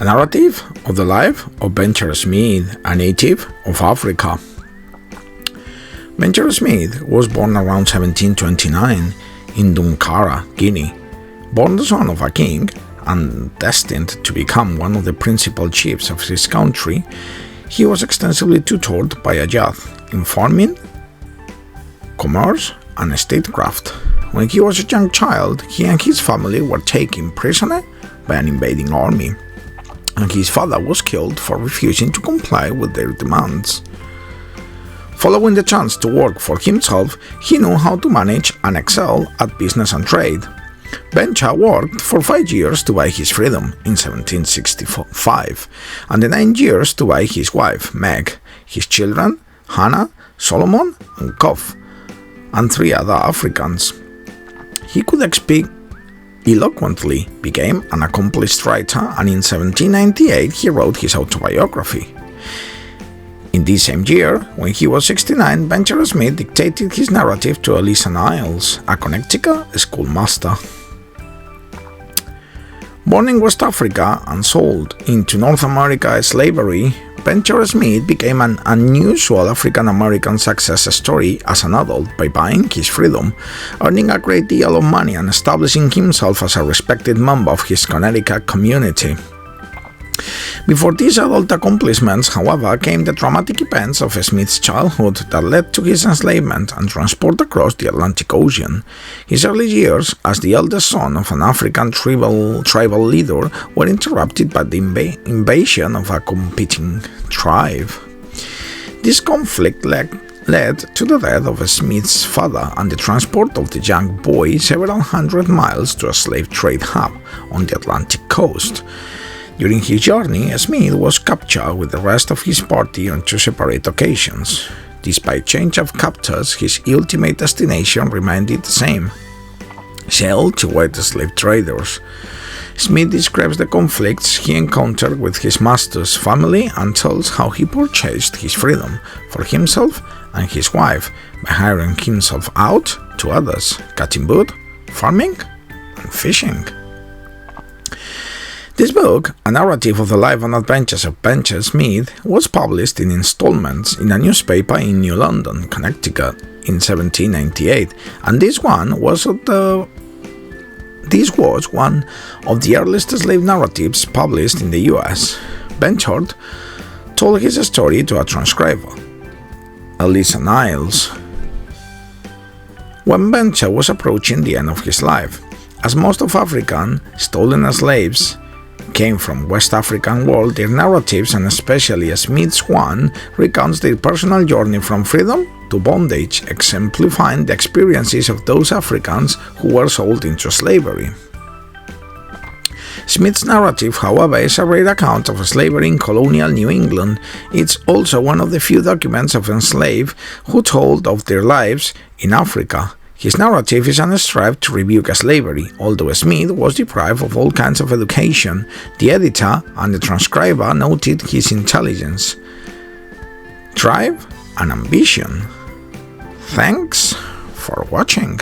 A narrative of the life of Benjamin Smith, a native of Africa. Benjamin Smith was born around 1729 in Dunkara, Guinea. Born the son of a king and destined to become one of the principal chiefs of his country, he was extensively tutored by a youth in farming, commerce, and statecraft. When he was a young child, he and his family were taken prisoner by an invading army, and his father was killed for refusing to comply with their demands. Following the chance to work for himself, he knew how to manage and excel at business and trade. Benja worked for 5 years to buy his freedom in 1765, and the 9 years to buy his wife, Meg, his children, Hannah, Solomon, and Kof, and 3 other Africans. He could speak eloquently, became an accomplished writer, and in 1798 he wrote his autobiography. In this same year, when he was 69, Benjamin Smith dictated his narrative to Eliza Niles, a Connecticut schoolmaster. Born in West Africa and sold into North America as slavery, Benjamin Smith became an unusual African-American success story as an adult by buying his freedom, earning a great deal of money and establishing himself as a respected member of his Connecticut community. Before these adult accomplishments, however, came the dramatic events of Smith's childhood that led to his enslavement and transport across the Atlantic Ocean. His early years as the eldest son of an African tribal leader were interrupted by the invasion of a competing tribe. This conflict led to the death of Smith's father and the transport of the young boy several hundred miles to a slave trade hub on the Atlantic coast. During his journey, Smith was captured with the rest of his party on 2 separate occasions. Despite change of captors, his ultimate destination remained the same: sell to white slave traders. Smith describes the conflicts he encountered with his master's family and tells how he purchased his freedom for himself and his wife by hiring himself out to others, cutting wood, farming, and fishing. This book, a narrative of the life and adventures of Benjamin Smith, was published in installments in a newspaper in New London, Connecticut, in 1798, and this was one of the earliest slave narratives published in the U.S. Benjamin told his story to a transcriber, Eliza Niles, when Benjamin was approaching the end of his life. As most of African stolen slaves came from West African world, their narratives, and especially Smith's one, recounts their personal journey from freedom to bondage, exemplifying the experiences of those Africans who were sold into slavery. Smith's narrative, however, is a rare account of slavery in colonial New England. It's also one of the few documents of enslaved who told of their lives in Africa. His narrative is an strive to rebuke slavery. Although Smith was deprived of all kinds of education, the editor and the transcriber noted his intelligence, drive, and ambition. Thanks for watching.